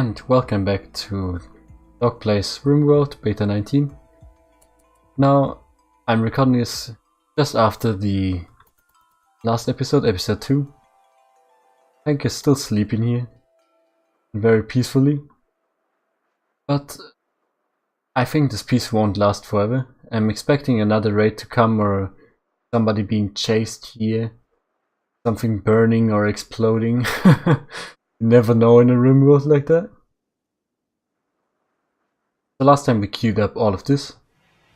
and welcome back to Dog Plays RimWorld Beta 19. Now, I'm recording this just after the last episode, episode 2. Hank is still sleeping here, very peacefully. But I think this peace won't last forever. I'm expecting another raid to come, or somebody being chased here. Something burning or exploding. You never know in a RimWorld like that. The last time we queued up all of this.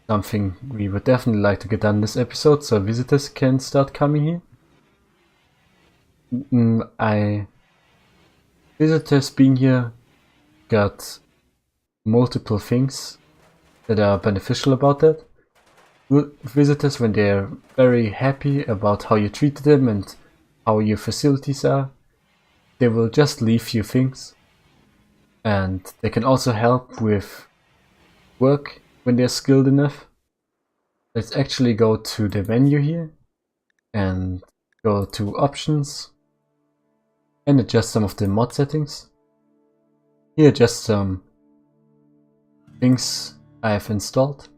Something we would definitely like to get done this episode, so visitors can start coming here. Visitors being here got multiple things that are beneficial about that. Visitors, when they're very happy about how you treated them and how your facilities are, they will just leave you things. And they can also help with work when they're skilled enough. Let's actually go to the menu here and go to options and adjust some of the mod settings. Here, just some things I have installed.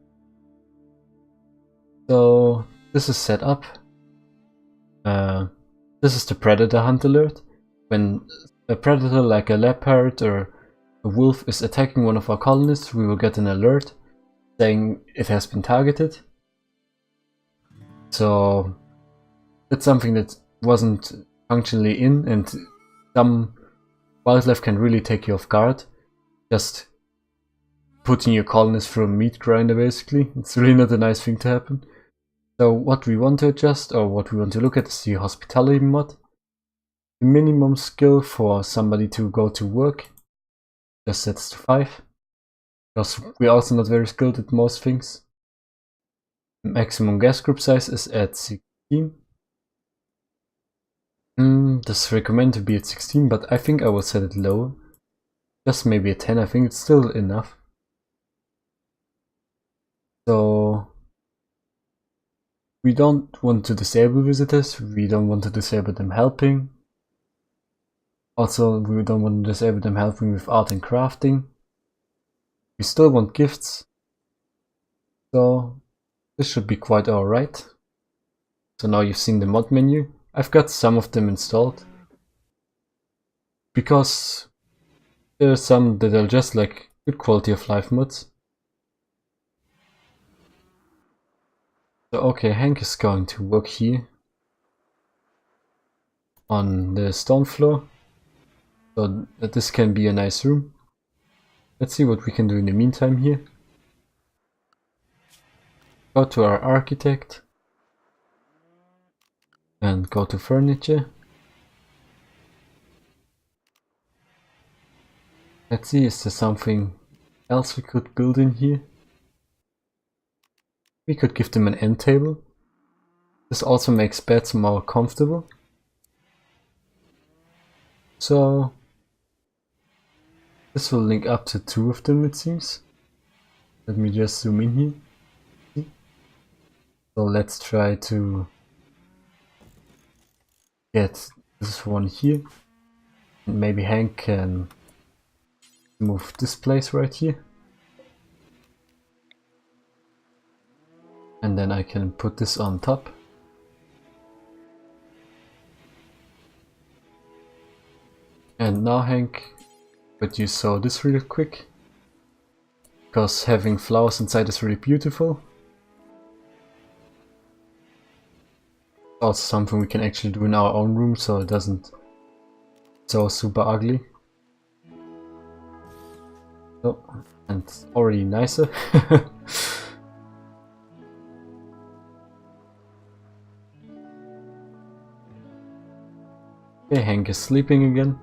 So this is set up. This is the predator hunt alert. When a predator like a leopard or a wolf is attacking one of our colonists, we will get an alert saying it has been targeted. So that's something that wasn't functionally in, and some wildlife can really take you off guard. Just putting your colonist through a meat grinder, basically. It's really not a nice thing to happen. So what we want to adjust, or what we want to look at, is the hospitality mod. The minimum skill for somebody to go to work just sets to 5. Because we're also not very skilled at most things. Maximum guest group size is at 16. This recommended to be at 16, but I think I will set it lower. Just maybe at 10, I think it's still enough. So we don't want to disable visitors, we don't want to disable them helping. Also, we don't want to disable them helping with art and crafting. We still want gifts. So this should be quite alright. So now you've seen the mod menu. I've got some of them installed. Because there are some that are just like good quality of life mods. So okay, Hank is going to work here on the stone floor, so that this can be a nice room. Let's see what we can do in the meantime here. Go to our architect and go to furniture. Let's see, is there something else we could build in here? We could give them an end table. This also makes beds more comfortable. So this will link up to 2 of them, it seems. Let me just zoom in here. So let's try to get this one here. And maybe Hank can move this place right here. And then I can put this on top. And now Hank, could you sew this really quick? Because having flowers inside is really beautiful. Also something we can actually do in our own room, so it doesn't so super ugly. Oh, and it's already nicer. Okay, Hank is sleeping again.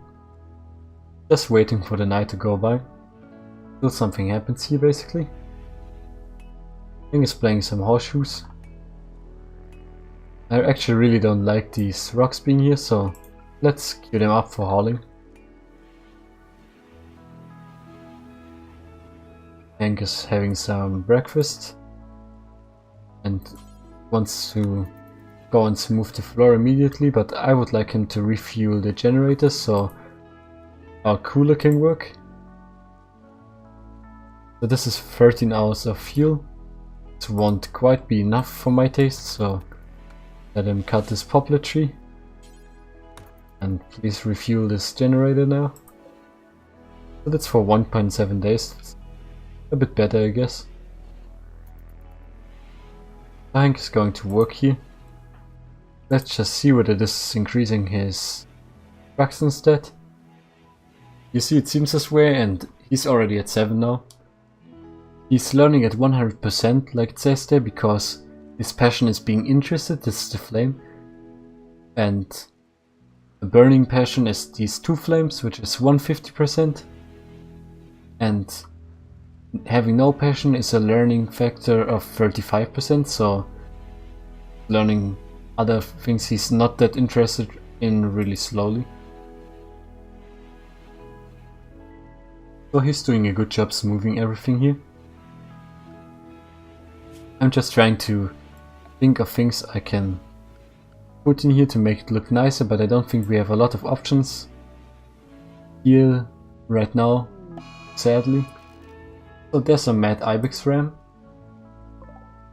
Just waiting for the night to go by. Till something happens here, basically. Hank is playing some horseshoes. I actually really don't like these rocks being here, so let's queue them up for hauling. Hank is having some breakfast and wants to go and smooth the floor immediately, but I would like him to refuel the generator so our cooler can work. So this is 13 hours of fuel. This won't quite be enough for my taste, so let him cut this poplar tree. And please refuel this generator now. So that's for 1.7 days. A bit better, I guess. Hank is going to work here. Let's just see whether this is increasing his trucks instead. You see, it seems this way, and he's already at 7 now. He's learning at 100%, like it says there, because his passion is being interested. This is the flame. And the burning passion is these 2 flames, which is 150%. And having no passion is a learning factor of 35%, so learning other things he's not that interested in really slowly. So he's doing a good job smoothing everything here. I'm just trying to think of things I can put in here to make it look nicer, but I don't think we have a lot of options here right now, sadly. So there's a mad ibex ram.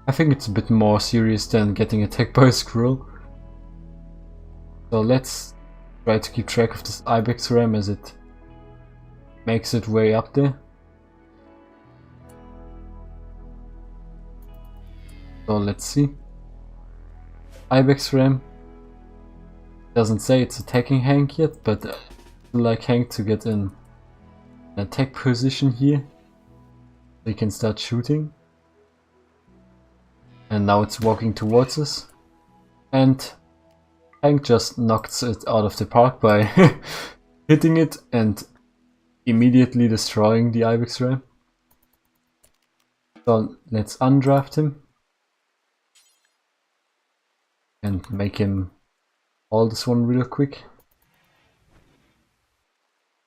I think it's a bit more serious than getting attacked by a squirrel. So let's try to keep track of this ibex ram as it makes its way up there. So let's see. Ibex ram doesn't say it's attacking Hank yet, but I would like Hank to get in an attack position here. We can start shooting. And now it's walking towards us. And Hank just knocks it out of the park by hitting it and immediately destroying the ibex ram. So let's undraft him. And make him haul this one real quick.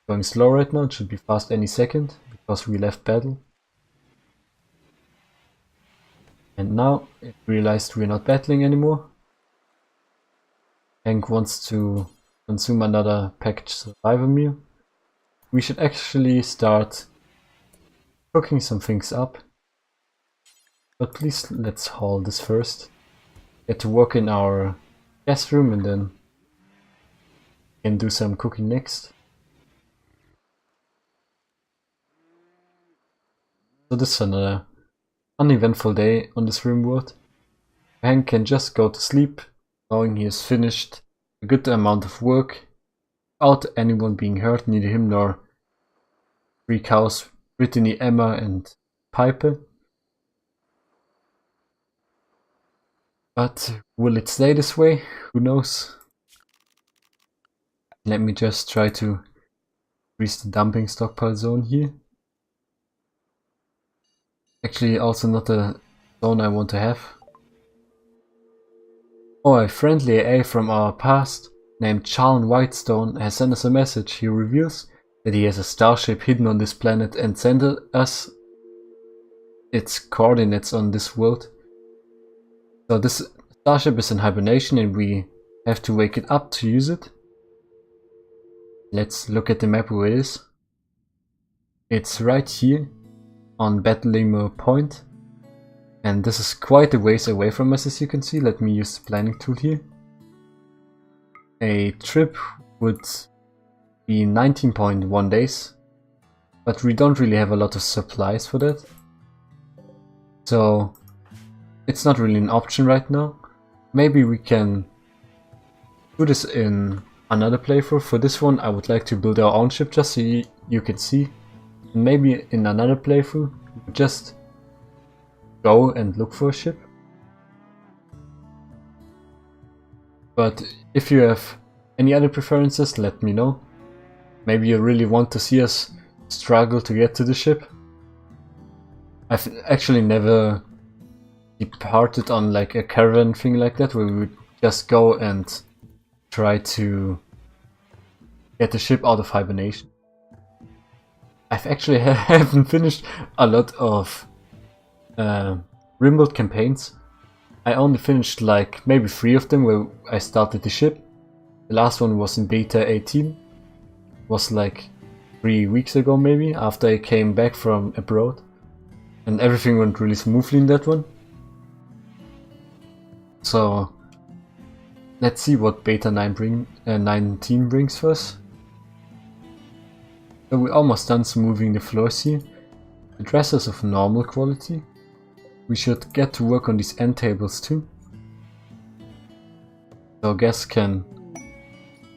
Going slow right now, it should be fast any second, because we left battle. And now it realized we're not battling anymore. Hank wants to consume another packaged survivor meal. We should actually start cooking some things up. But please let's haul this first. Get to work in our guest room and then can do some cooking next. So this is another uneventful day on this RimWorld. Hank can just go to sleep, knowing he has finished a good amount of work, without anyone being hurt, neither him nor 3 cows, Brittany, Emma and Piper. But will it stay this way? Who knows? Let me just try to increase the dumping stockpile zone here. Actually, also not a zone I want to have. Oh, a friendly AA from our past named Charles Whitestone has sent us a message. He reveals that he has a starship hidden on this planet and sent us its coordinates on this world. So this starship is in hibernation and we have to wake it up to use it. Let's look at the map where it is. It's right here on Battlemer Point, and this is quite a ways away from us, as you can see. Let me use the planning tool here. A trip would be 19.1 days, but we don't really have a lot of supplies for that, so it's not really an option right now. Maybe we can do this in another playthrough. For this one I would like to build our own ship just so you can see. And maybe in another playthrough, just go and look for a ship. But if you have any other preferences, let me know. Maybe you really want to see us struggle to get to the ship. I've actually never departed on like a caravan thing like that, where we would just go and try to get the ship out of hibernation. I've actually haven't finished a lot of RimWorld campaigns. I only finished like maybe 3 of them where I started the ship. The last one was in beta 18. It was like 3 weeks ago maybe, after I came back from abroad. And everything went really smoothly in that one. So let's see what beta 19 brings for us. So we're almost done smoothing the floors here. The dressers of normal quality. We should get to work on these end tables too. So guests can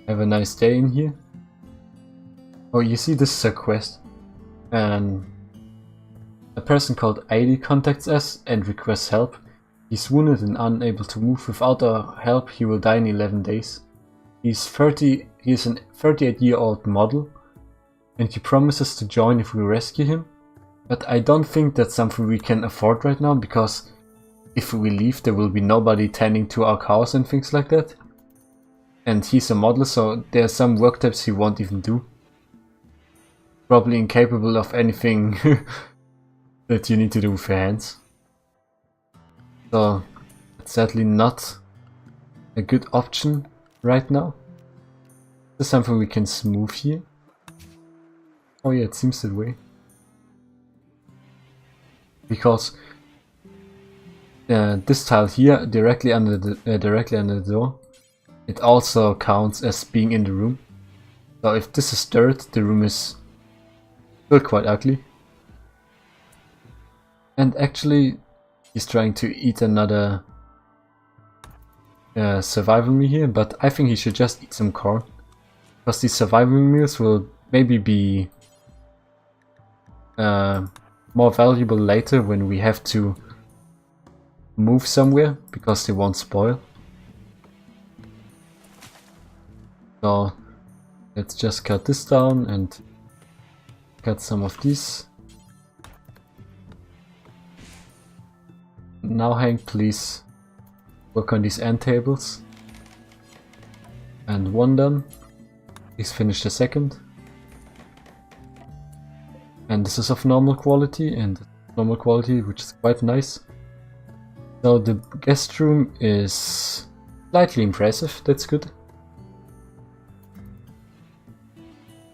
have a nice day in here. Oh, you see, this is a quest. And a person called ID contacts us and requests help. He's wounded and unable to move. Without our help, he will die in 11 days. He's a 38-year-old model, and he promises to join if we rescue him. But I don't think that's something we can afford right now, because if we leave, there will be nobody tending to our cows and things like that. And he's a model, so there are some work types he won't even do. Probably incapable of anything that you need to do with your hands. So it's sadly not a good option right now. This is something we can smooth here. Oh yeah, it seems that way. Because this tile here, directly under the door, it also counts as being in the room. So if this is dirt, the room is still quite ugly. And actually, he's trying to eat another survival meal here, but I think he should just eat some corn. Because these survival meals will maybe be more valuable later when we have to move somewhere, because they won't spoil. So let's just cut this down and cut some of these. Now Hank, please work on these end tables. And one done. Please finish the second. And this is of normal quality, and normal quality, which is quite nice. So the guest room is slightly impressive, that's good.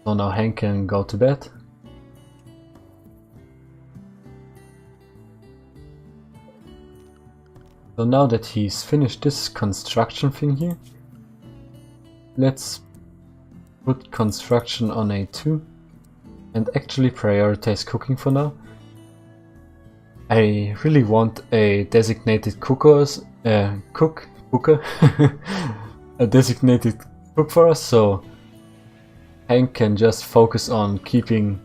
So now Hank can go to bed. So now that he's finished this construction thing here, let's put construction on A2 and actually prioritize cooking for now. I really want a designated cooker, a designated cook for us, so Hank can just focus on keeping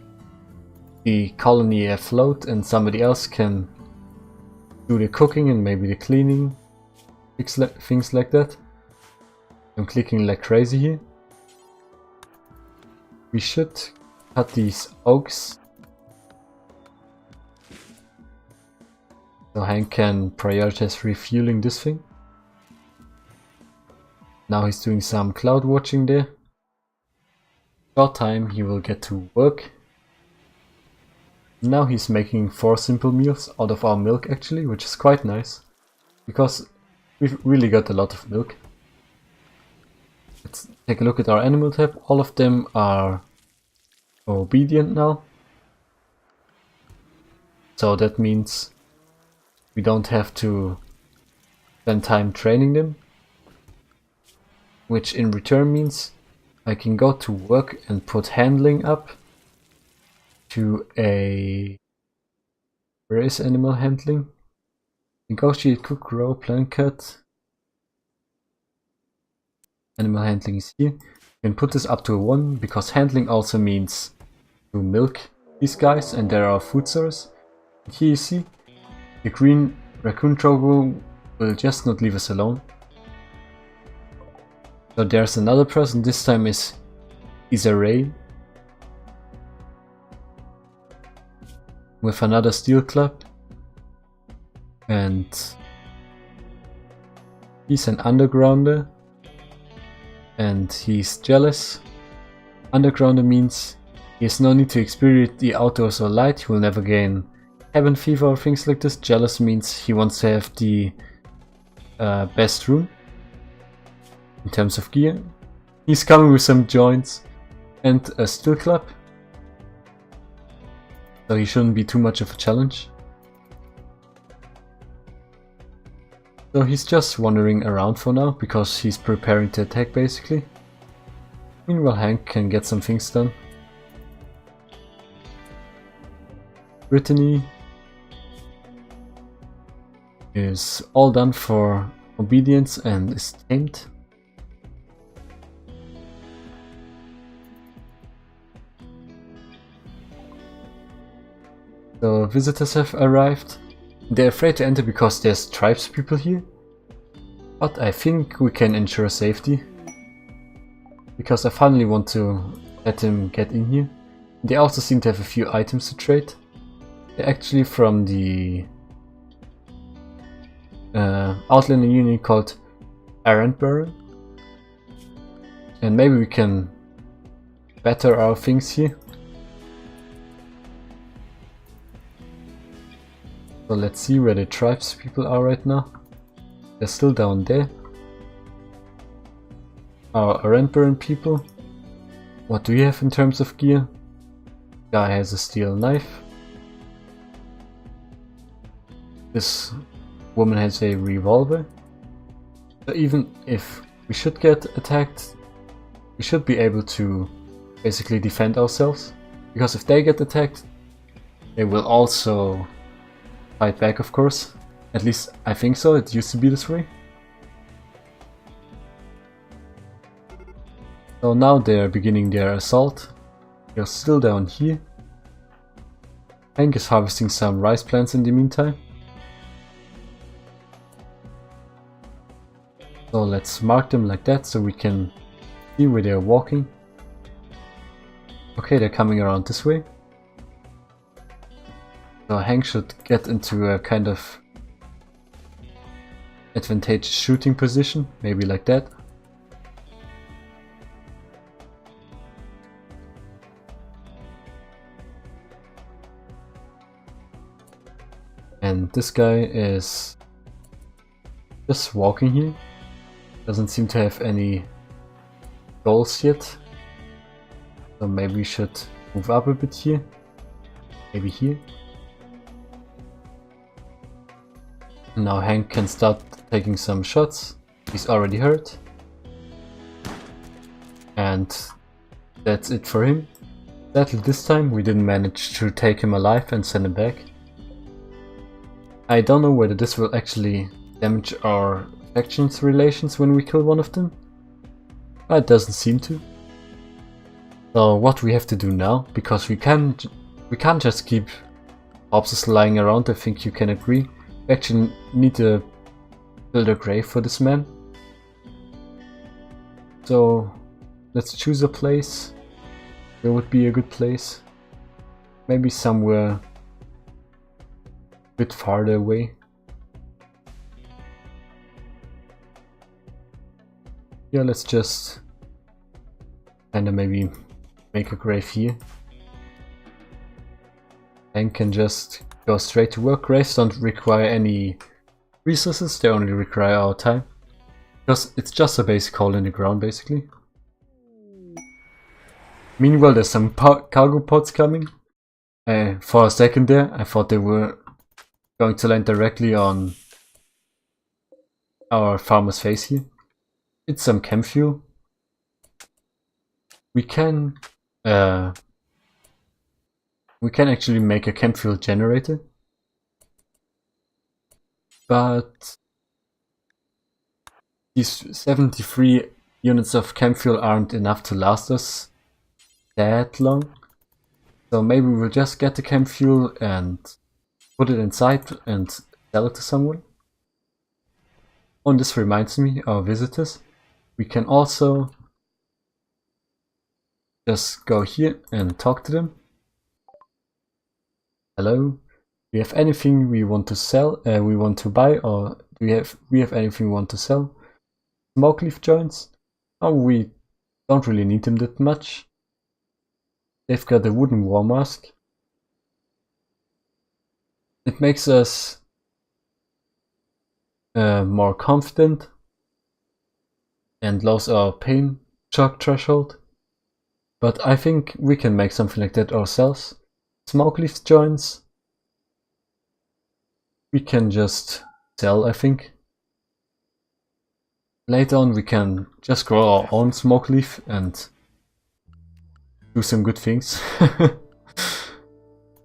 the colony afloat and somebody else can do the cooking and maybe the cleaning, things like that. I'm clicking like crazy here. We should cut these oaks so Hank can prioritize refueling this thing. Now he's doing some cloud watching there. Short time he will get to work. Now he's making 4 simple meals out of our milk actually, which is quite nice, because we've really got a lot of milk. Let's take a look at our animal tab. All of them are obedient now. So that means we don't have to spend time training them, which in return means I can go to work and put handling up to a... Where is animal handling? Negotiate, cook, grow, plant, cut. Animal handling is here. You can put this up to a 1, because handling also means to milk these guys and they're our food source. And here you see, the green raccoon trogo will just not leave us alone. So there's another person, this time is Ray, with another steel club, and he's an undergrounder and he's jealous. Undergrounder means he has no need to experience the outdoors or light, he will never gain cabin fever or things like this. Jealous means he wants to have the best room in terms of gear. He's coming with some joints and a steel club, so he shouldn't be too much of a challenge. So he's just wandering around for now, because he's preparing to attack basically. Meanwhile Hank can get some things done. Brittany is all done for obedience and is tamed. So visitors have arrived. They're afraid to enter because there's tribespeople here. But I think we can ensure safety. Because I finally want to let him get in here. They also seem to have a few items to trade. They're actually from the outlanding union called Arrendburn. And maybe we can better our things here. So let's see where the tribespeople are right now. They're still down there. Our Arrendburn people. What do you have in terms of gear? Guy has a steel knife. This woman has a revolver. So even if we should get attacked, we should be able to basically defend ourselves. Because if they get attacked, they will also fight back, of course. At least I think so, it used to be this way. So now they're beginning their assault. They're still down here. Hank is harvesting some rice plants in the meantime. So let's mark them like that so we can see where they're walking. Okay, they're coming around this way. So Hank should get into a kind of advantageous shooting position, maybe like that. And this guy is just walking here. Doesn't seem to have any goals yet. So maybe we should move up a bit here. Maybe here. Now Hank can start taking some shots. He's already hurt. And that's it for him. Sadly this time we didn't manage to take him alive and send him back. I don't know whether this will actually damage our factions relations when we kill one of them. It doesn't seem to. So what we have to do now, because we can't just keep corpses lying around, I think you can agree. We actually need to build a grave for this man. So let's choose a place. Where would be a good place? Maybe somewhere bit farther away. Yeah, let's just kinda maybe make a grave here. And can just go straight to work. Graves don't require any resources, they only require our time. Because it's just a basic hole in the ground basically. Meanwhile there's some cargo pods coming. For a second there I thought they were going to land directly on our farmer's face here. It's some chem fuel. We can actually make a chem fuel generator, but these 73 units of chem fuel aren't enough to last us that long. So maybe we'll just get the chem fuel and put it inside and sell it to someone. Oh, and this reminds me, our visitors. We can also just go here and talk to them. Hello, do you have anything we want to sell? We want to buy, or do we have anything we want to sell? Smoke leaf joints? Oh, we don't really need them that much. They've got a wooden war mask. It makes us more confident and lowers our pain shock threshold. But I think we can make something like that ourselves. Smoke leaf joints we can just sell, I think. Later on we can just grow our own smoke leaf and do some good things.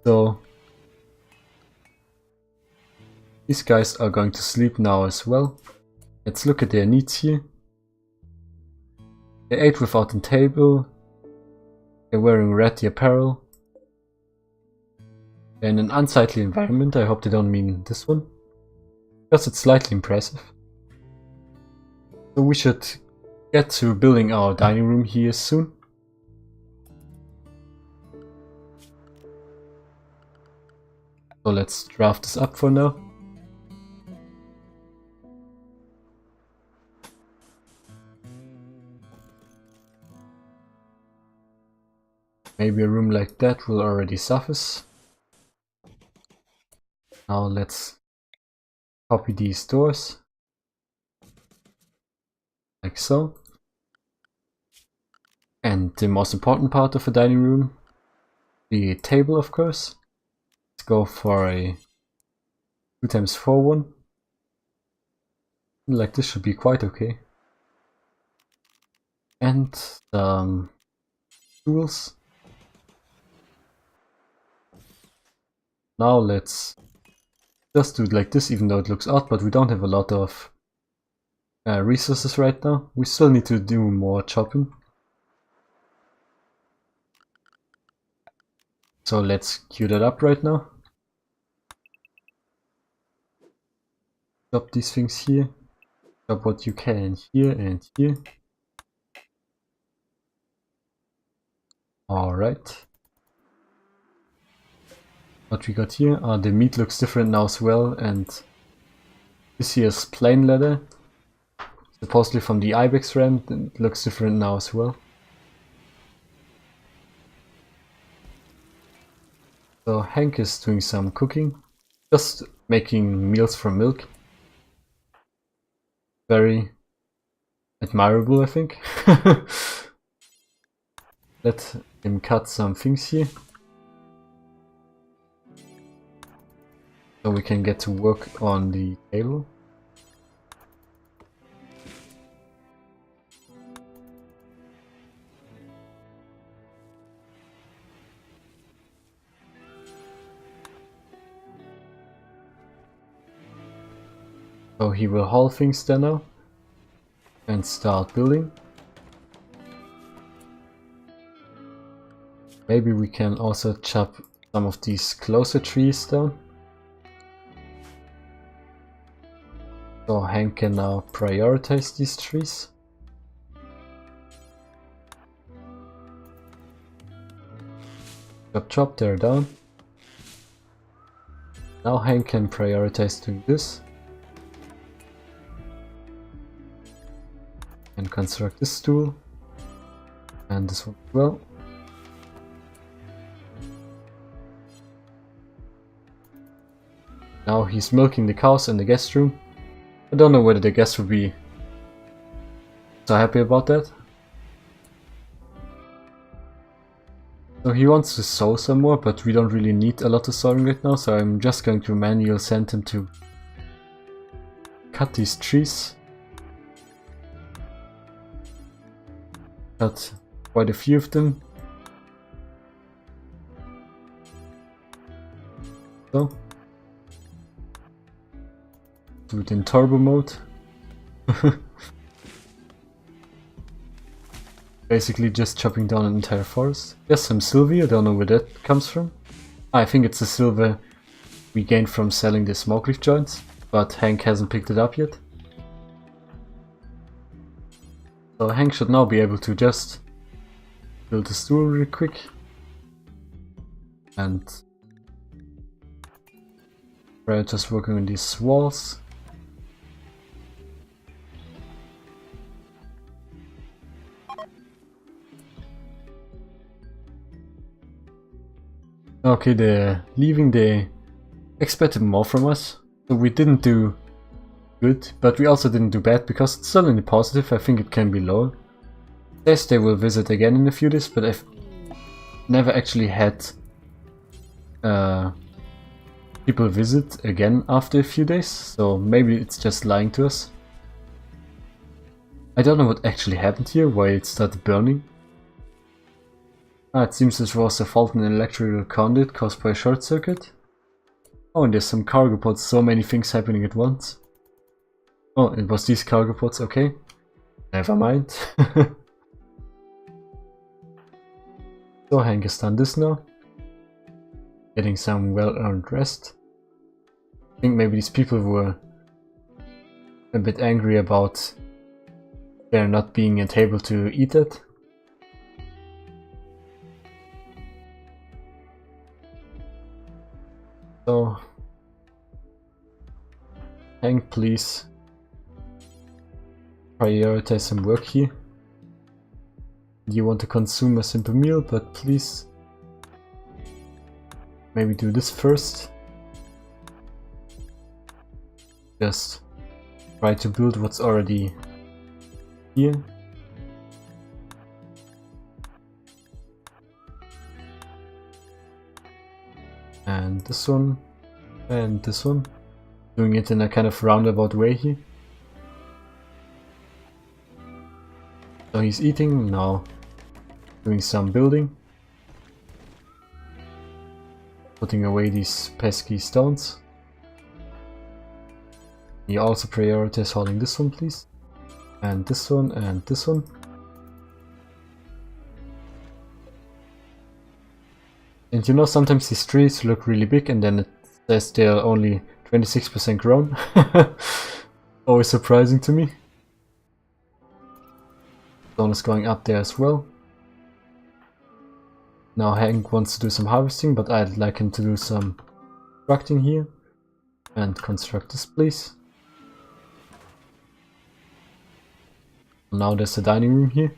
So these guys are going to sleep now as well. Let's look at their needs here. They ate without a table. They're wearing ratty apparel. They're in an unsightly environment. I hope they don't mean this one, because it's slightly impressive. So we should get to building our dining room here soon. So let's draft this up for now. Maybe a room like that will already suffice. Now let's copy these doors. Like so. And the most important part of a dining room, the table of course. Let's go for a 2x4 one. Like this should be quite okay. And tools. Now let's just do it like this, even though it looks odd, but we don't have a lot of resources right now. We still need to do more chopping. So let's queue that up right now. Chop these things here. Chop what you can here and here. Alright. What we got here? The meat looks different now as well, and this here is plain leather. Supposedly from the ibex ram, it looks different now as well. So Hank is doing some cooking, just making meals from milk. Very admirable, I think. Let him cut some things here, so we can get to work on the table. So he will haul things there now and start building. Maybe we can also chop some of these closer trees down. So Hank can now prioritize these trees. Chop chop, they're down. Now Hank can prioritize doing this. And construct this stool. And this one as well. Now he's milking the cows in the guest room. I don't know whether the guests will be so happy about that. So he wants to sow some more, but we don't really need a lot of sowing right now, so I'm just going to manually send him to cut these trees. Cut quite a few of them. So do it in turbo mode. Basically just chopping down an entire forest. Yes, some silver, I don't know where that comes from. I think it's the silver we gained from selling the smoke leaf joints, but Hank hasn't picked it up yet. So Hank should now be able to just build a stool real quick. And we're just working on these walls. Okay, they're leaving. They expected more from us. So we didn't do good, but we also didn't do bad because it's still in the positive. I think it can be lower. Yes, they will visit again in a few days, but I've never actually had people visit again after a few days, so maybe it's just lying to us. I don't know what actually happened here, why it started burning. It seems this was a fault in an electrical conduit caused by a short circuit. Oh, and there's some cargo pods, so many things happening at once. Oh, it was these cargo pods, okay. Never mind. So Hank has done this now. Getting some well-earned rest. I think maybe these people were a bit angry about there not being a table to eat at. So, Hank, please prioritize some work here. You want to consume a simple meal, but please maybe do this first. Just try to build what's already here. And this one. And this one. Doing it in a kind of roundabout way here. So he's eating, now doing some building. Putting away these pesky stones. You also prioritize holding this one, please. And this one, and this one. And you know, sometimes these trees look really big and then it says they're only 26% grown. Always surprising to me. Stone is going up there as well. Now Hank wants to do some harvesting, but I'd like him to do some constructing here. And construct this, please. Now there's a dining room here.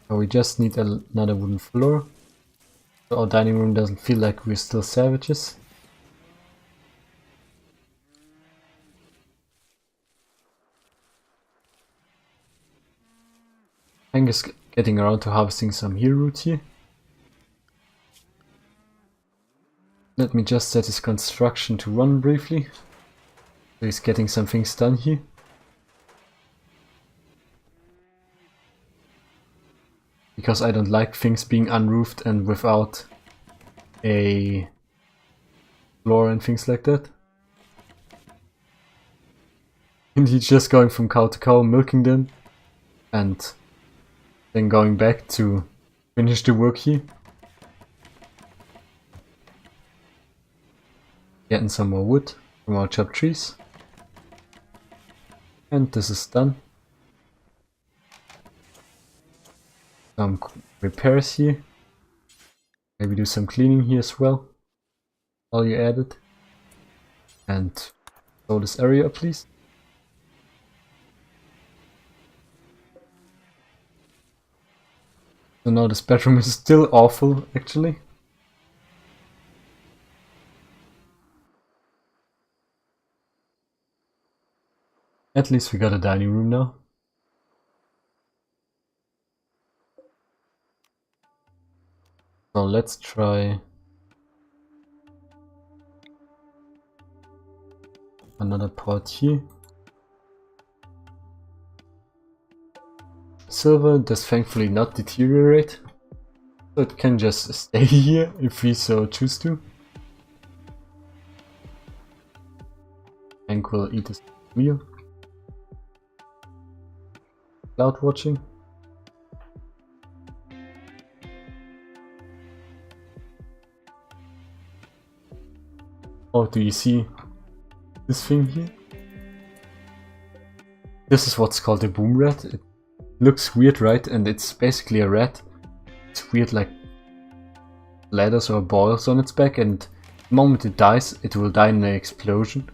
So we just need another wooden floor. So our dining room doesn't feel like we're still savages. Hank is getting around to harvesting some heel root here. Let me just set his construction to 1 briefly. So he's getting some things done here. Because I don't like things being unroofed and without a floor and things like that. And he's just going from cow to cow, milking them, and then going back to finish the work here. Getting some more wood from our chopped trees. And this is done. Some repairs here. Maybe do some cleaning here as well. Value added. And fill this area up, please. So now this bedroom is still awful, actually. At least we got a dining room now. So let's try another pot here. Silver does thankfully not deteriorate, so it can just stay here if we so choose to. Hank will eat his meal. Cloud watching. Oh, do you see this thing here? This is what's called a boom rat. It looks weird, right? And it's basically a rat. It's weird, like ladders or boils on its back, and the moment it dies, it will die in an explosion.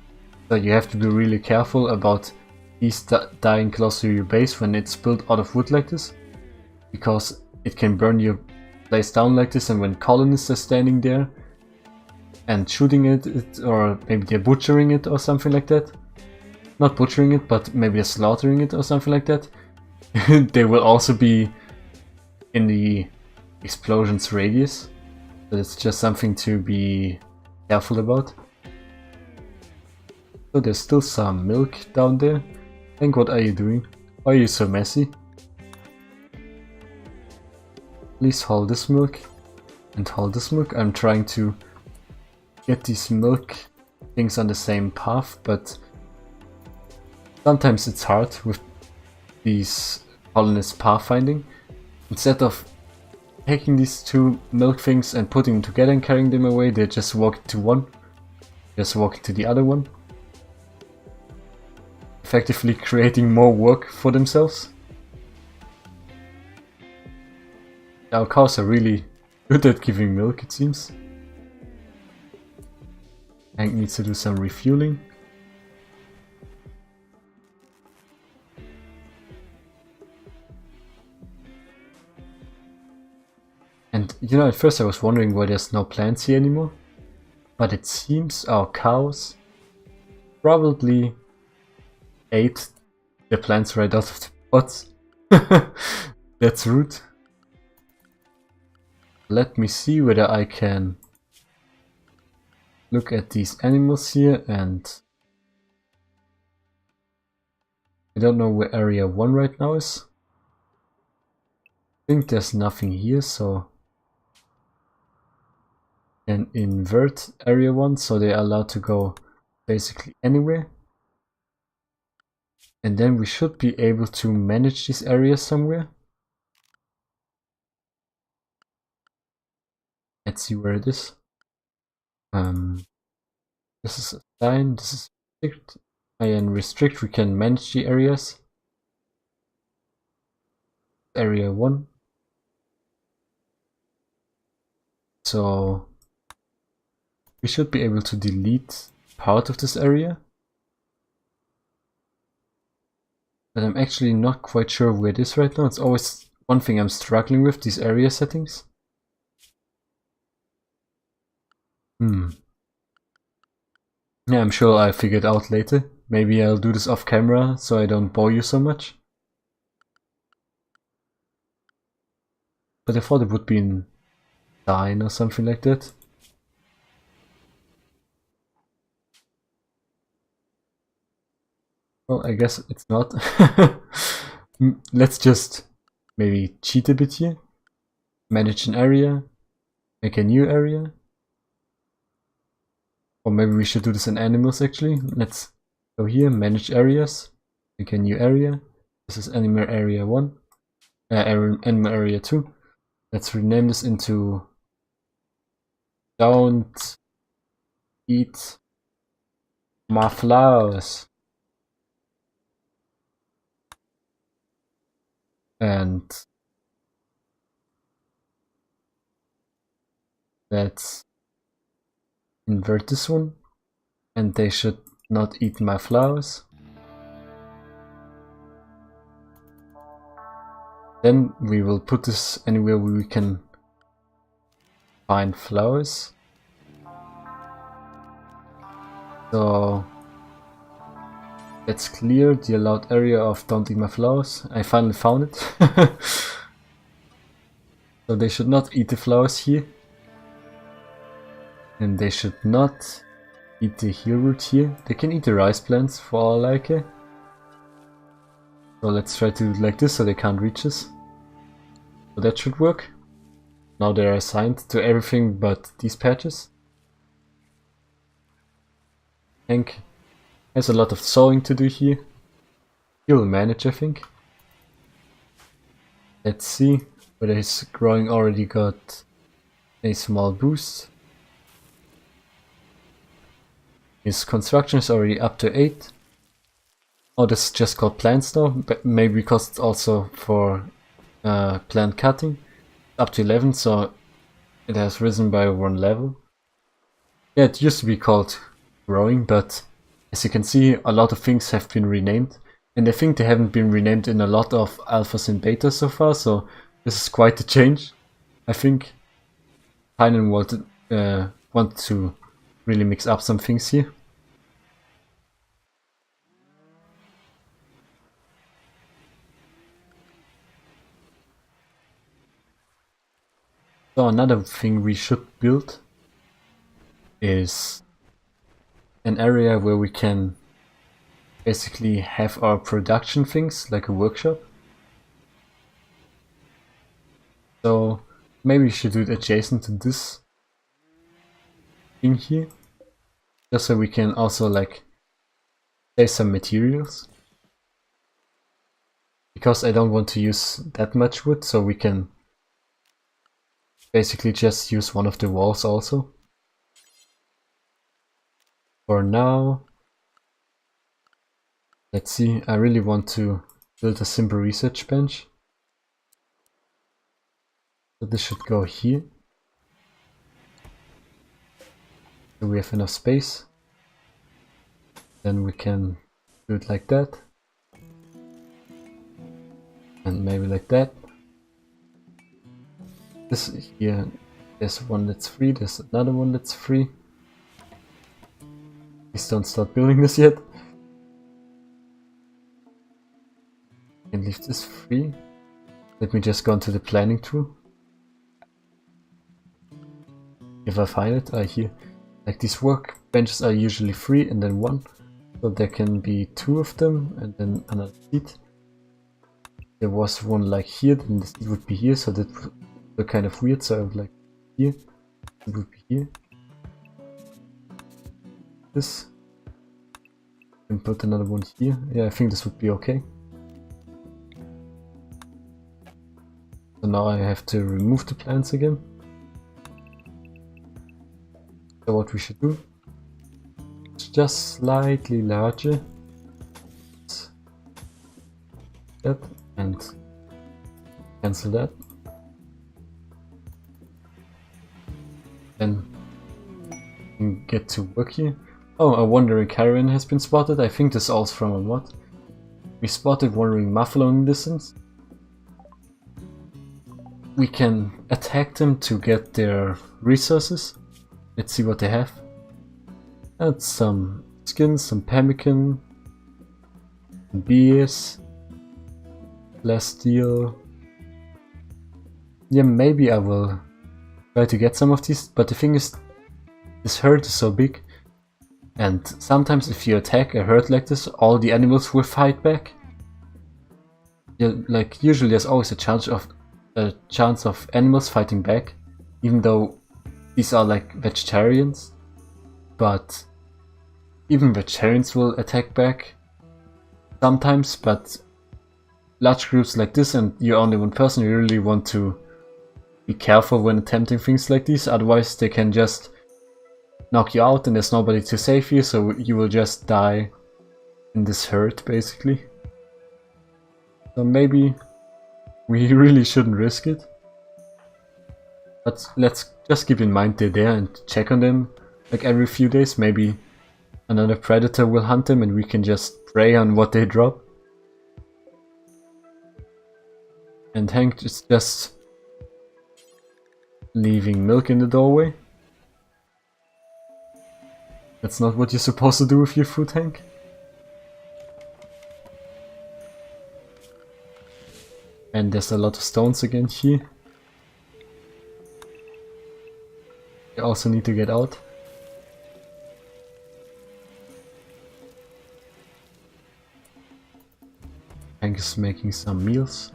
So you have to be really careful about these dying close to your base when it's built out of wood like this, because it can burn your place down like this, and when colonists are standing there and shooting it, or maybe they're butchering it or something like that. Not butchering it, but maybe they're slaughtering it or something like that. They will also be in the explosion's radius. So it's just something to be careful about. So there's still some milk down there. Hank, what are you doing? Why are you so messy? Please hold this milk and hold this milk. I'm trying to get these milk things on the same path, but sometimes it's hard with these colonist pathfinding. Instead of taking these two milk things and putting them together and carrying them away, they just walk to one, just walking to the other one, effectively creating more work for themselves. Our cows are really good at giving milk, it seems. Hank needs to do some refueling. And you know, at first I was wondering why there's no plants here anymore. But it seems our cows probably ate the plants right out of the pots. That's rude. Let me see whether I can look at these animals here, and I don't know where area 1 right now is. I think there's nothing here, so and invert area 1 so they are allowed to go basically anywhere. And then we should be able to manage this area somewhere. Let's see where it is. This is assign, this is restrict. And restrict, we can manage the areas. Area 1. So we should be able to delete part of this area. But I'm actually not quite sure where it is right now. It's always one thing I'm struggling with, these area settings. Yeah, I'm sure I'll figure it out later. Maybe I'll do this off camera so I don't bore you so much. But I thought it would be in Dine or something like that. Well, I guess it's not. Let's just maybe cheat a bit here. Manage an area. Make a new area. Or maybe we should do this in animals actually. Let's go here, manage areas. Make a new area. This is animal area 1. Animal area 2. Let's rename this into Don't Eat My Flowers. And let's invert this one. And they should not eat my flowers. Then we will put this anywhere where we can find flowers. So let's clear the allowed area of Don't Eat My Flowers. I finally found it. So they should not eat the flowers here. And they should not eat the heel root here. They can eat the rice plants for all I care. So let's try to do it like this so they can't reach us. So that should work. Now they are assigned to everything but these patches. Hank has a lot of sowing to do here. He'll manage, I think. Let's see whether his growing already got a small boost. His construction is already up to 8. Oh, this is just called plants now, but maybe because it's also for plant cutting. Up to 11, so it has risen by 1 level. Yeah, it used to be called growing, but as you can see, a lot of things have been renamed. And I think they haven't been renamed in a lot of alphas and betas so far, so this is quite a change. I think RimWorld want to really mix up some things here. So another thing we should build is an area where we can basically have our production things, like a workshop. So maybe we should do it adjacent to this thing here, just so we can also like save some materials. Because I don't want to use that much wood, so we can basically just use one of the walls also. For now, let's see, I really want to build a simple research bench. So this should go here. So we have enough space. Then we can do it like that. And maybe like that. This here, there's one that's free, there's another one that's free. Please don't start building this yet. Can leave this free. Let me just go into the planning tool. If I find it, here. Like these workbenches are usually free and then one. So there can be two of them and then another seat. There was one like here, then the seat would be here, so that would look kind of weird, so I would like here, it would be here. This. And put another one here. Yeah, I think this would be okay. So now I have to remove the plants again. So what we should do, it's just slightly larger. That and cancel that. Then we can get to work here. Oh, a wandering caravan has been spotted. I think this all's from a mod. We spotted wandering buffalo in the distance. We can attack them to get their resources. Let's see what they have. That's some skins, some pemmican, beers, less steel. Yeah, maybe I will try to get some of these, but the thing is, this herd is so big, and sometimes if you attack a herd like this, all the animals will fight back. Yeah, like usually there's always a chance of animals fighting back, even though these are like vegetarians, but even vegetarians will attack back sometimes, but large groups like this and you're only one person, you really want to be careful when attempting things like these, otherwise they can just knock you out and there's nobody to save you, so you will just die in this herd basically. So maybe we really shouldn't risk it. But let's just keep in mind they're there and check on them like every few days. Maybe another predator will hunt them and we can just prey on what they drop. And Hank is just leaving milk in the doorway. That's not what you're supposed to do with your food, Hank. And there's a lot of stones again here. I also need to get out. Hank is making some meals.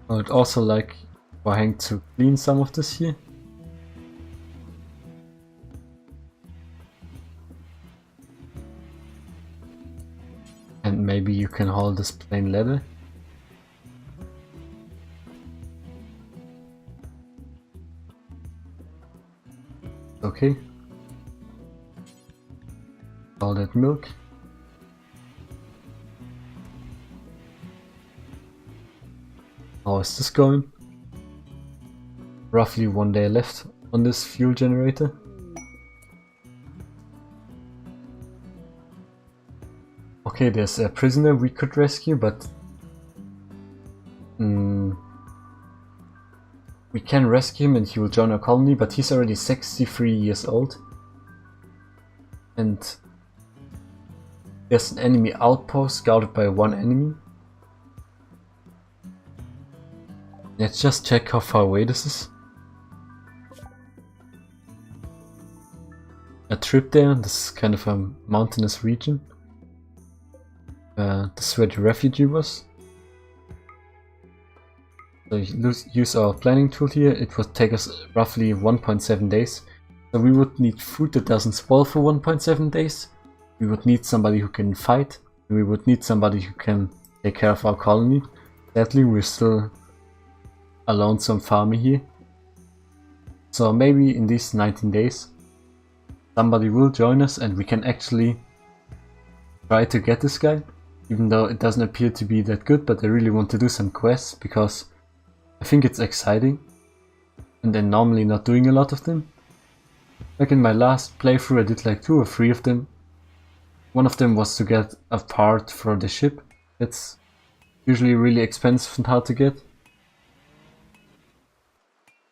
I would also like for Hank to clean some of this here. And maybe you can haul this plain leather. Okay. All that milk. How is this going? Roughly 1 day left on this fuel generator. Okay, there's a prisoner we could rescue, but we can rescue him and he will join our colony, but he's already 63 years old. And there's an enemy outpost guarded by one enemy. Let's just check how far away this is. A trip there, this is kind of a mountainous region. this is where the refugee was. So use our planning tool here. It would take us roughly 1.7 days. So we would need food that doesn't spoil for 1.7 days. We would need somebody who can fight. And we would need somebody who can take care of our colony. Sadly, we're still a lonesome farmer here. So maybe in these 19 days, somebody will join us and we can actually try to get this guy. Even though it doesn't appear to be that good, but I really want to do some quests because I think it's exciting. And then normally not doing a lot of them. Like in my last playthrough I did like 2 or 3 of them. One of them was to get a part for the ship. That's usually really expensive and hard to get.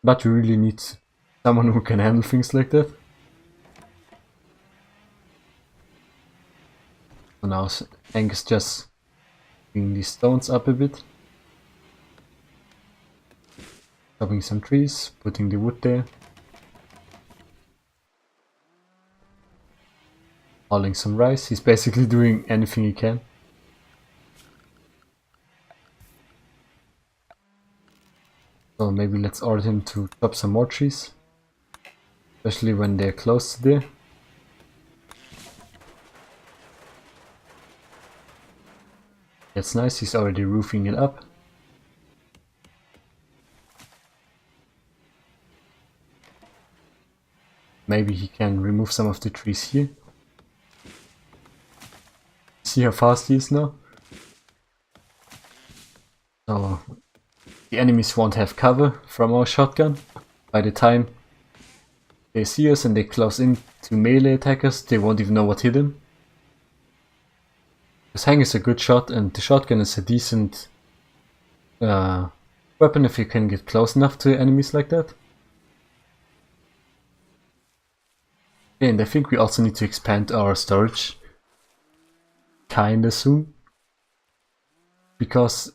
But you really need someone who can handle things like that. So now Hank is just bringing these stones up a bit. Chopping some trees, putting the wood there. Hauling some rice. He's basically doing anything he can. So maybe let's order him to chop some more trees. Especially when they're close to there. That's nice, he's already roofing it up. Maybe he can remove some of the trees here. See how fast he is now? So the enemies won't have cover from our shotgun. By the time they see us and they close in to melee attackers, they won't even know what hit them. Because Hang is a good shot and the shotgun is a decent weapon if you can get close enough to enemies like that. And I think we also need to expand our storage kinda soon. Because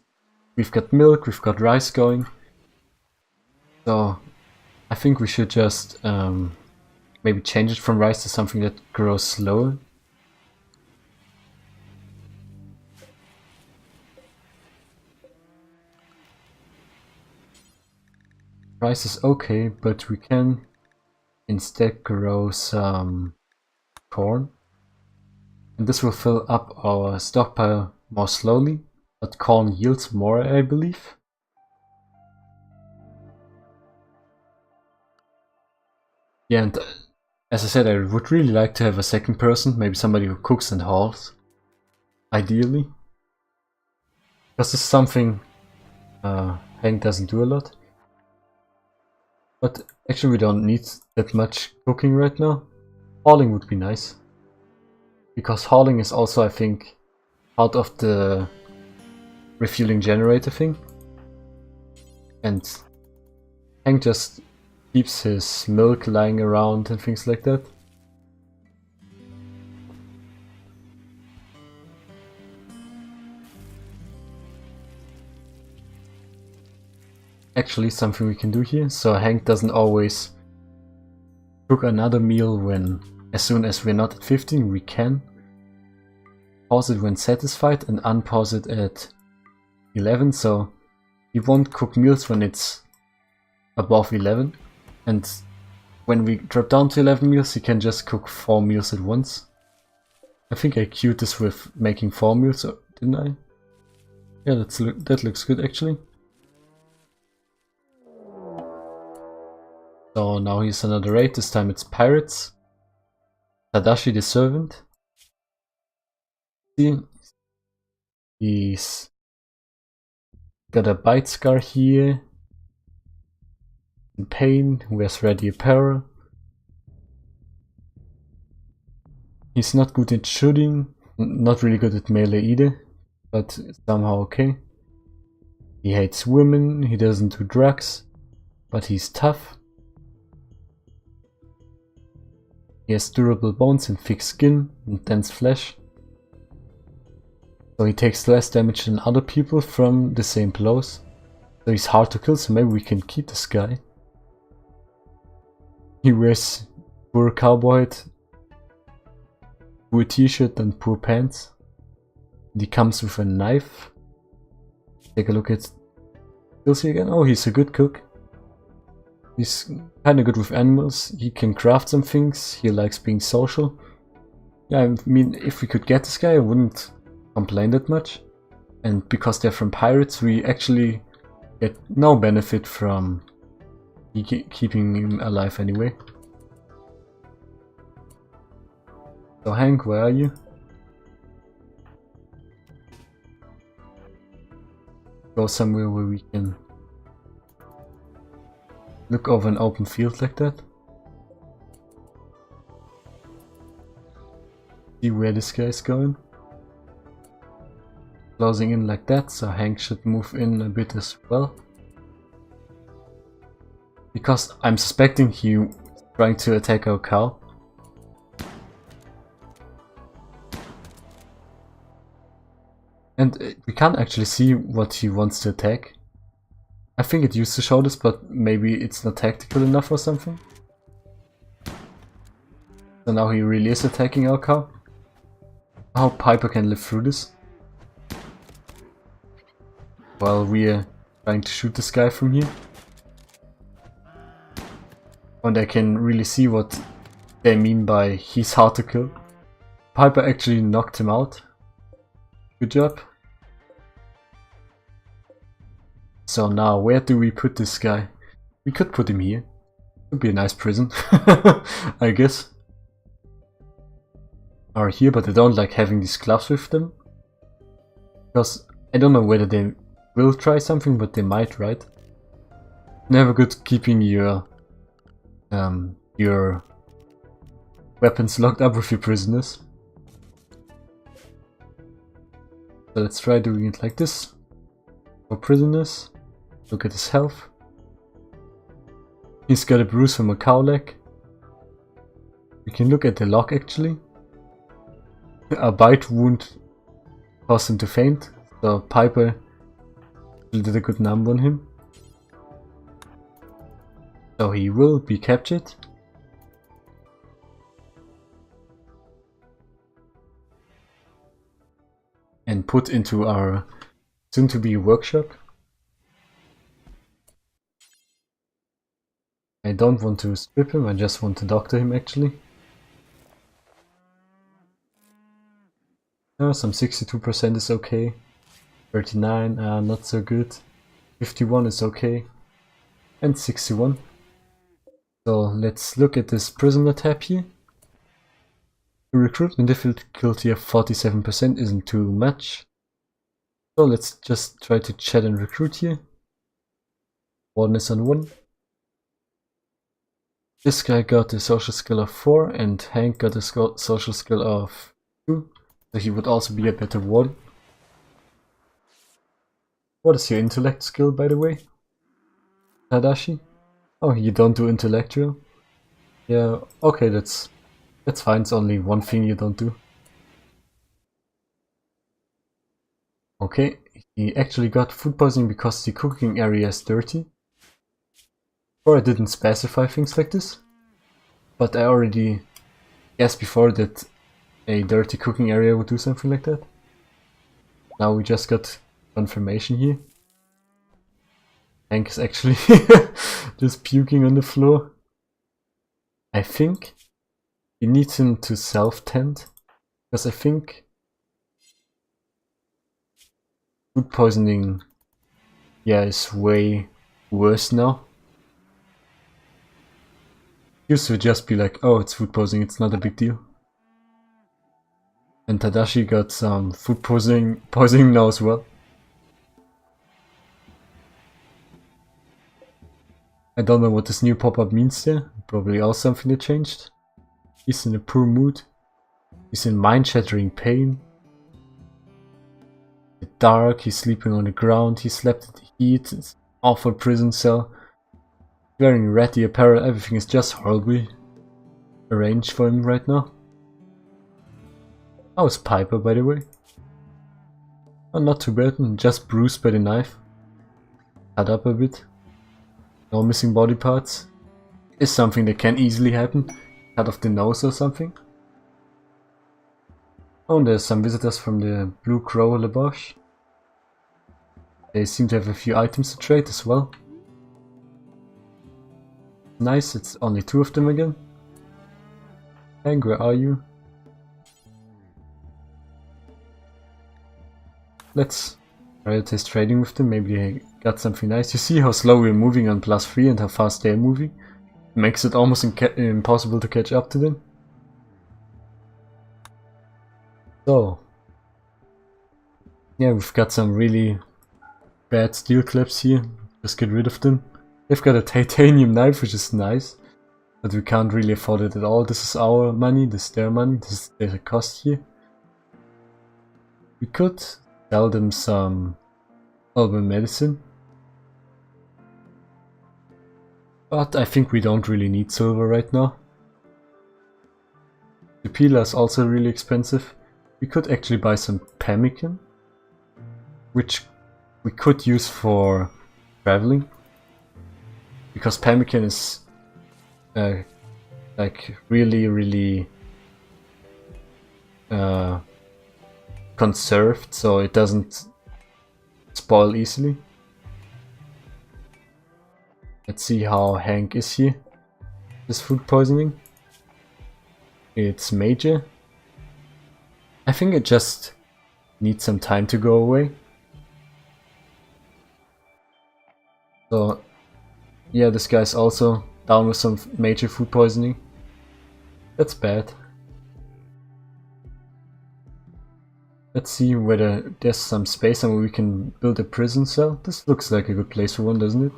we've got milk, we've got rice going. So I think we should just maybe change it from rice to something that grows slower. Rice is okay, but we can instead grow some corn. And this will fill up our stockpile more slowly, but corn yields more, I believe. Yeah, and as I said, I would really like to have a second person, maybe somebody who cooks and hauls, ideally. Because this is something Hank doesn't do a lot. But actually we don't need that much cooking right now. Hauling would be nice. Because hauling is also, I think, part of the refueling generator thing. And Hank just keeps his milk lying around and things like that. Actually, something we can do here, so Hank doesn't always cook another meal when, as soon as we're not at 15, we can pause it when satisfied and unpause it at 11, so he won't cook meals when it's above 11, and when we drop down to 11 meals, he can just cook 4 meals at once. I think I queued this with making 4 meals, didn't I? Yeah, that looks good actually. So now here's another raid, this time it's pirates. Tadashi the servant. See? He's got a bite scar here. In pain, wears ready apparel. He's not good at shooting, not really good at melee either, but somehow okay. He hates women, he doesn't do drugs, but he's tough. He has durable bones and thick skin and dense flesh. So he takes less damage than other people from the same blows. So he's hard to kill, so maybe we can keep this guy. He wears poor cowboy hat, poor t-shirt and poor pants. And he comes with a knife. Take a look at skills here again. Oh, he's a good cook. He's kinda good with animals. He can craft some things. He likes being social. Yeah, I mean, if we could get this guy, I wouldn't complain that much. And because they're from pirates, we actually get no benefit from keeping him alive anyway. So Hank, where are you? Go somewhere where we can look over an open field like that. See where this guy is going. Closing in like that, so Hank should move in a bit as well. Because I'm suspecting he's trying to attack our cow. And we can't actually see what he wants to attack. I think it used to show this, but maybe it's not tactical enough or something. So now he really is attacking our cow. I hope Piper can live through this. While we're trying to shoot this guy from here. And I can really see what they mean by he's hard to kill. Piper actually knocked him out. Good job. So now, where do we put this guy? We could put him here. Would be a nice prison, I guess. Or here, but I don't like having these gloves with them. Because I don't know whether they will try something, but they might, right? Never good keeping your weapons locked up with your prisoners. So let's try doing it like this. For prisoners, look at his health. He's got a bruise from a cow leg. We can look at the log actually. A bite wound caused him to faint, so Piper did a good number on him. So he will be captured. And put into our soon-to-be workshop. I don't want to strip him, I just want to doctor him actually. Some 62% is okay. 39, not so good. 51 is okay. And 61. So let's look at this prisoner tab here. The recruitment difficulty of 47% isn't too much. So let's just try to chat and recruit here. One is on 1. This guy got a social skill of 4 and Hank got a social skill of 2. So he would also be a better warden. What is your intellect skill, by the way? Tadashi? Oh, you don't do intellectual? Yeah, okay, that's fine. It's only one thing you don't do. Okay, he actually got food poisoning because the cooking area is dirty. Or I didn't specify things like this. But I already guessed before that a dirty cooking area would do something like that. Now we just got confirmation here. Hank is actually just puking on the floor. I think he needs him to self-tend, because I think food poisoning, yeah, is way worse now. Used to just be like, oh, it's food poisoning, it's not a big deal. And Tadashi got some food poisoning now as well. I don't know what this new pop-up means there. Probably also something that changed. He's in a poor mood. He's in mind-shattering pain. The dark, he's sleeping on the ground, he slept in the heat, it's an awful prison cell. Wearing ratty apparel, everything is just horribly arranged for him right now. How's Piper, by the way? Oh, not too bad, just bruised by the knife. Cut up a bit. No missing body parts. Is something that can easily happen. Cut off the nose or something. Oh, and there's some visitors from the Blue Crow Laboche. They seem to have a few items to trade as well. Nice, it's only 2 of them again. Hank, where are you? Let's prioritize trading with them, maybe they got something nice. You see how slow we're moving on +3 and how fast they're moving? It makes it almost impossible to catch up to them. So, yeah, we've got some really bad steel clips here. Just get rid of them. They've got a titanium knife, which is nice, but we can't really afford it at all. This is our money, this is their money, this is their cost here. We could sell them some herbal medicine, but I think we don't really need silver right now. The peeler is also really expensive. We could actually buy some pemmican, which we could use for traveling, because pemmican is like really conserved, so it doesn't spoil easily. Let's see how Hank is here. This food poisoning. It's major. I think it just needs some time to go away. So yeah, this guy's also down with some major food poisoning. That's bad. Let's see whether there's some space and we can build a prison cell. This looks like a good place for one, doesn't it?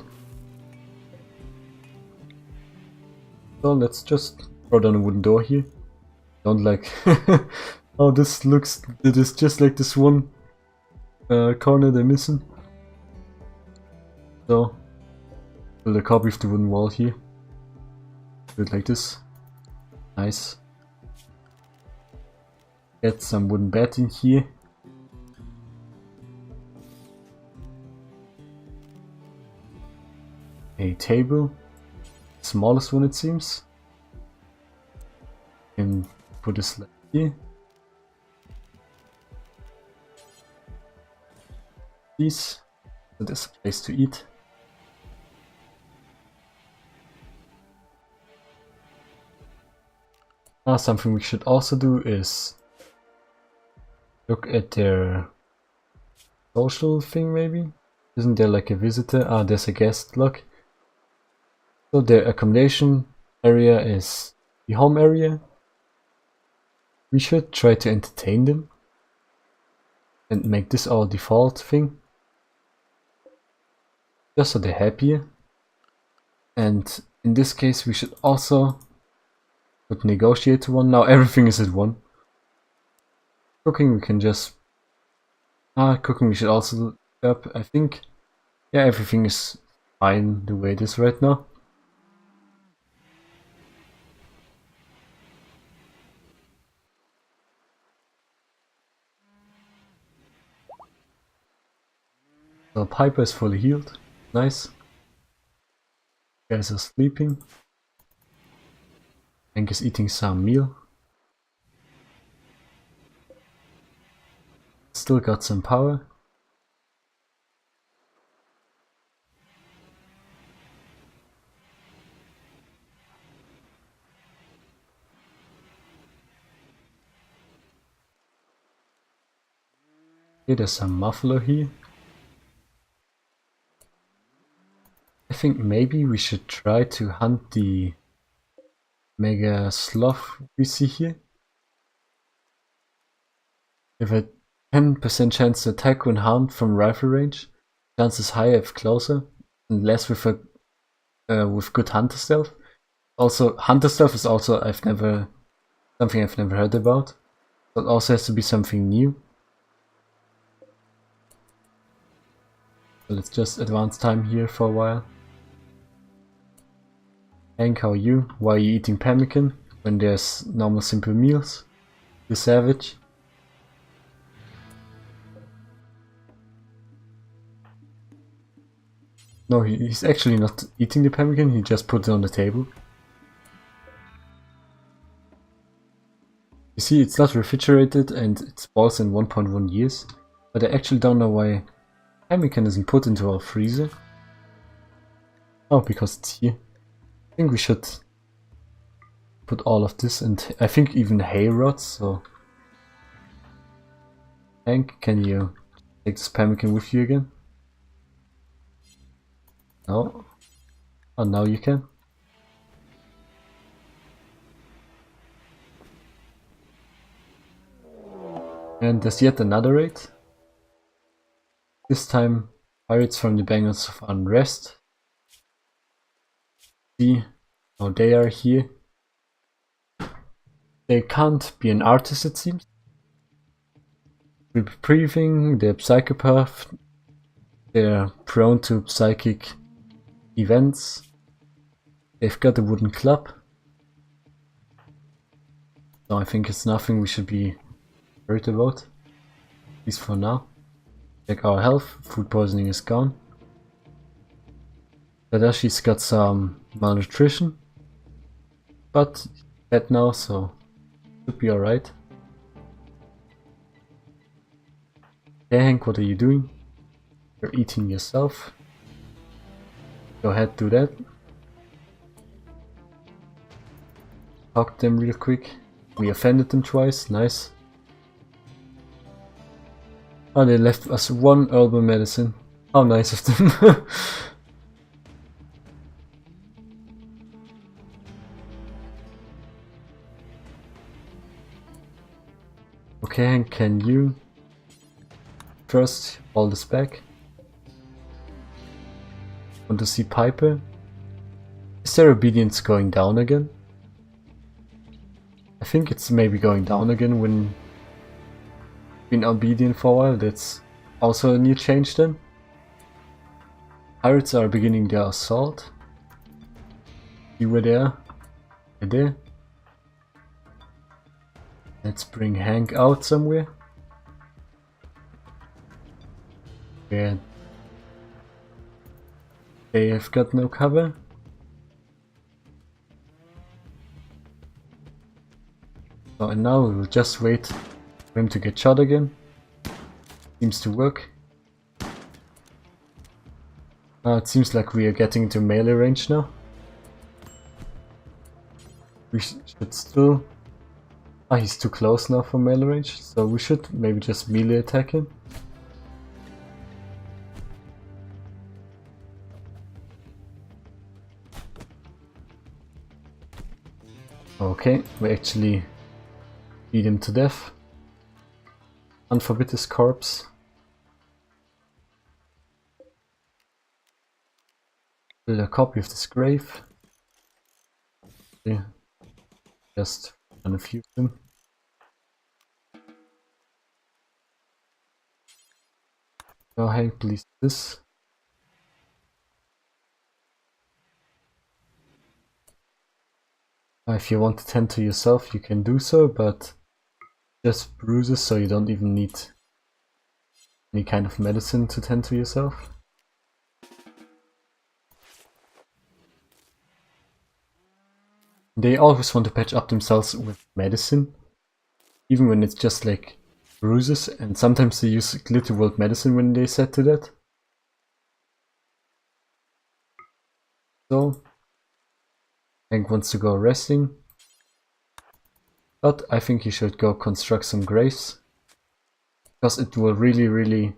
So let's just throw down a wooden door here. Don't like oh, this looks, it is just like this one corner they're missing. So build a copy of the wooden wall here. Do it like this. Nice. Get some wooden bed in here. A table. Smallest one, it seems. And put this like here. These. So there's a place to eat. Now something we should also do is look at their social thing maybe? Isn't there like a visitor? Ah, there's a guest log. So their accommodation area is the home area. We should try to entertain them and make this our default thing. Just so they're happier. And in this case we should also put negotiate to 1. Now everything is at 1. Cooking we can just... cooking we should also look up. I think, yeah, everything is fine the way it is right now. So Piper is fully healed. Nice. Guys are sleeping. Hank is eating some meal. Still got some power. Okay, there's some muffler here. I think maybe we should try to hunt the mega sloth we see here. If a 10% chance to attack when harmed from rifle range, chance is higher if closer, and less with a with good hunter stealth. Also, hunter stealth is also something I've never heard about. So it also has to be something new. So let's just advance time here for a while. Hank, how are you? Why are you eating pemmican when there's normal simple meals? You savage. No, he's actually not eating the pemmican, he just put it on the table. You see, it's not refrigerated and it spawns in 1.1 years, but I actually don't know why pemmican isn't put into our freezer. Oh, because it's here. I think we should put all of this, and I think even hay rods, so... Hank, can you take this pemmican with you again? No? Oh, now you can. And there's yet another raid. This time, pirates from the Bangles of Unrest. See how they are here. They can't be an artist, it seems. Reprieving, they're psychopath. They're prone to psychic events. They've got a wooden club. So I think it's nothing we should be worried about. At least for now. Check our health. Food poisoning is gone. Tadashi's got some malnutrition. But dead now, so should be alright. Hey Hank, what are you doing? You're eating yourself. Go ahead, do that. Talk to them real quick. We offended them twice, nice. Oh, they left us one herbal medicine. How nice of them. Okay, Hank, can you first hold this back? Want to see Piper? Is their obedience going down again? I think it's maybe going down again when been obedient for a while. That's also a new change then. Pirates are beginning their assault. You were there. They're there. Let's bring Hank out somewhere. Where they have got no cover. So, and now we will just wait for him to get shot again. Seems to work. It seems like we are getting into melee range now. We should still... Ah, he's too close now for melee range, so we should maybe just melee attack him. Okay, we actually beat him to death. Unforbid his corpse. Build a copy of this grave. Okay. Just unfuse him. Go ahead, please. This. If you want to tend to yourself, you can do so, but just bruises, so you don't even need any kind of medicine to tend to yourself. They always want to patch up themselves with medicine, even when it's just like bruises, and sometimes they use Glitter World medicine when they set to that. So, Hank wants to go resting, but I think he should go construct some graves, because it will really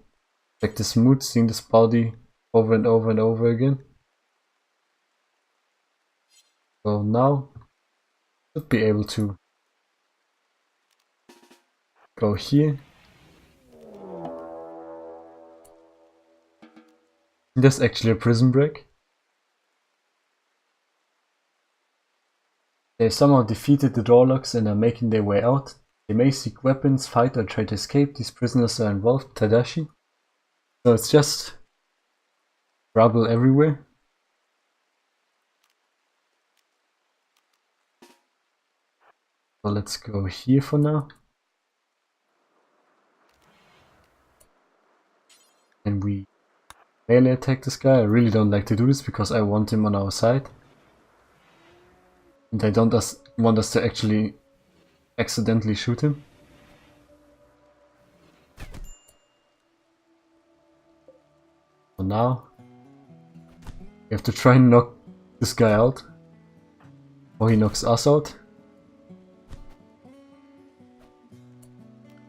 affect his mood seeing this body over and over and over again. So now, should be able to go here. There's actually a prison break. They somehow defeated the Dorlocks and are making their way out. They may seek weapons, fight, or try to escape. These prisoners are involved. Tadashi. So it's just rubble everywhere. So let's go here for now. And we melee attack this guy. I really don't like to do this because I want him on our side. And I don't want us to actually accidentally shoot him. So now we have to try and knock this guy out. Or he knocks us out.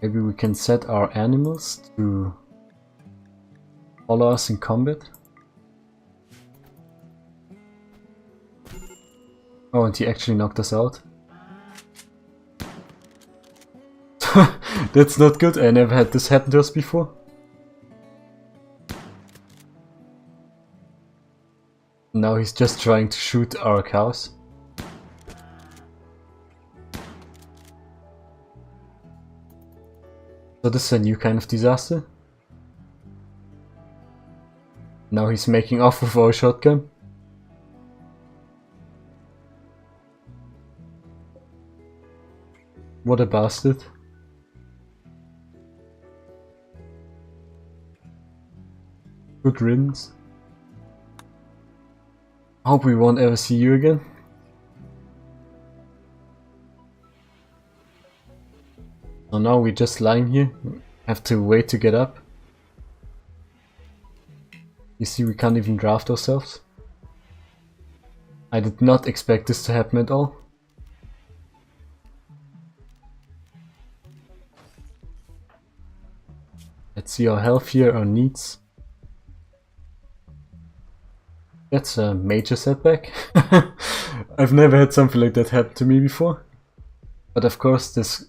Maybe we can set our animals to follow us in combat. Oh, and he actually knocked us out. That's not good. I never had this happen to us before. Now he's just trying to shoot our cows. So this is a new kind of disaster. Now he's making off with our shotgun. What a bastard. Good riddance. Hope we won't ever see you again. So now we're just lying here. Have to wait to get up. You see, we can't even draft ourselves. I did not expect this to happen at all. Let's see our health here, our needs. That's a major setback. I've never had something like that happen to me before. But of course this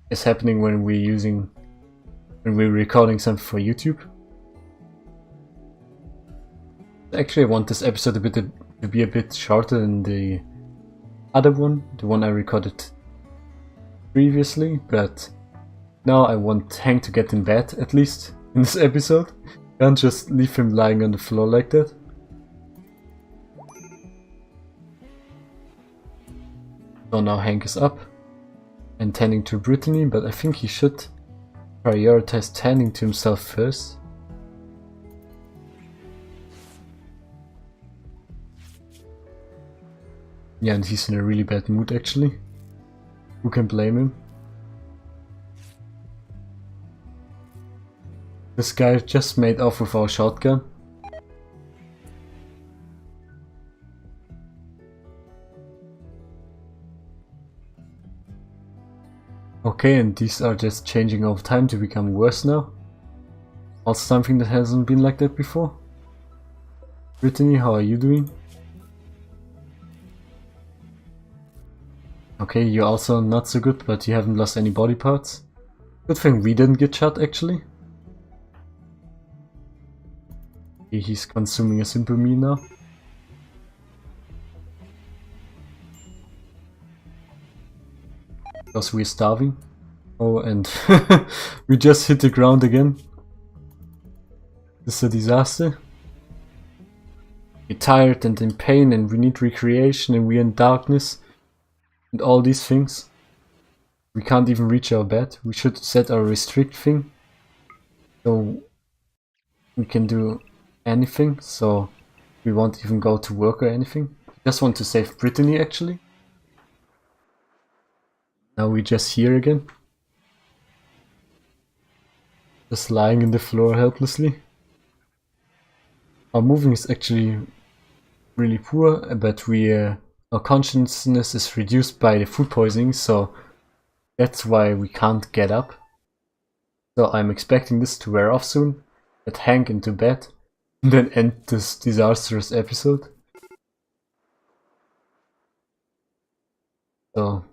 is happening when we're recording something for YouTube. Actually, I want this episode to be a bit shorter than the other one, the one I recorded previously, but now I want Hank to get in bed, at least, in this episode. Can't just leave him lying on the floor like that. So now Hank is up and tending to Brittany, but I think he should prioritize tending to himself first. Yeah, and he's in a really bad mood actually. Who can blame him? This guy just made off with our shotgun. Okay, and these are just changing over time to become worse now. Also something that hasn't been like that before. Brittany, how are you doing? Okay, you're also not so good, but you haven't lost any body parts. Good thing we didn't get shot actually. Okay, he's consuming a simple meal now. Because we're starving. Oh, and we just hit the ground again. This is a disaster. We're tired and in pain and we need recreation and we're in darkness. And all these things. We can't even reach our bed. We should set our restrict thing. So we can do anything. So we won't even go to work or anything. Just want to save Brittany actually. Now we're just here again. Just lying in the floor helplessly. Our moving is actually really poor, but our consciousness is reduced by the food poisoning, so that's why we can't get up. So I'm expecting this to wear off soon, get Hank into bed, and then end this disastrous episode. So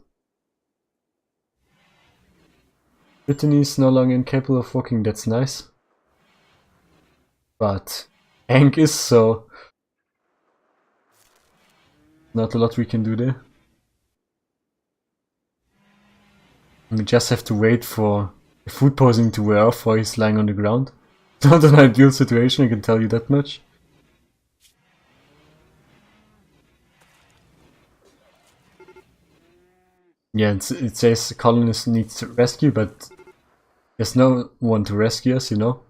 Brittany is no longer incapable of walking, that's nice. But Hank is, so not a lot we can do there. We just have to wait for the food poisoning to wear off while he's lying on the ground. Not an ideal situation, I can tell you that much. Yeah, it says the colonist needs rescue, but there's no one to rescue us, you know?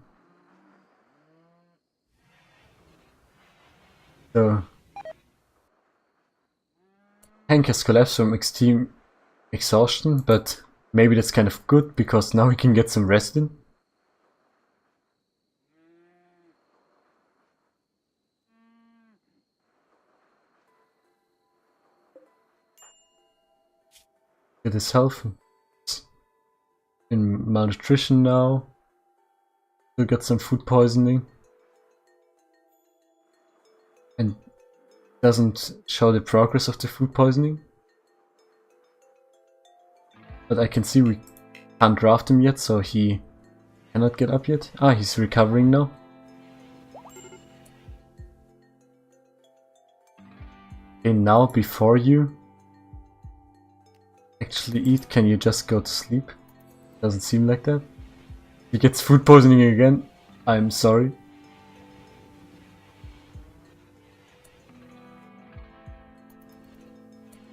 So Hank has collapsed from extreme exhaustion, but maybe that's kind of good because now he can get some rest in. Get his health. In malnutrition now. Still got some food poisoning. And doesn't show the progress of the food poisoning. But I can see we can't draft him yet, so he cannot get up yet. Ah, he's recovering now. Okay, now before you actually eat, can you just go to sleep? Doesn't seem like that. He gets food poisoning again. I'm sorry.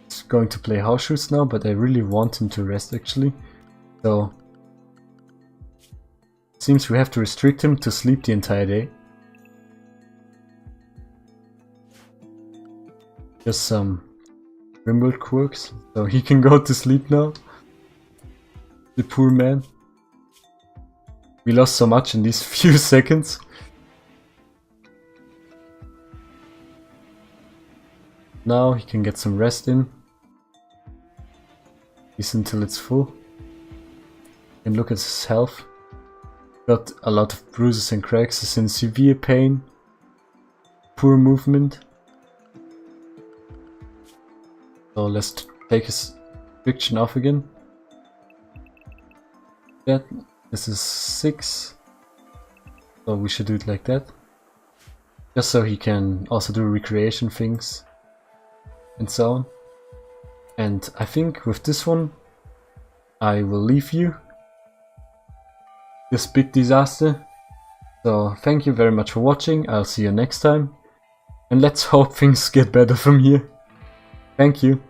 He's going to play horseshoes now, but I really want him to rest actually. So it seems we have to restrict him to sleep the entire day. Just some RimWorld quirks, so he can go to sleep now. The poor man. We lost so much in these few seconds. Now he can get some rest in. At least until it's full. And look at his health. Got a lot of bruises and cracks. He's in severe pain. Poor movement. So let's take his restriction off again. This is 6. So we should do it like that. Just so he can also do recreation things. And so on. And I think with this one, I will leave you. This big disaster. So thank you very much for watching. I'll see you next time. And let's hope things get better from here. Thank you.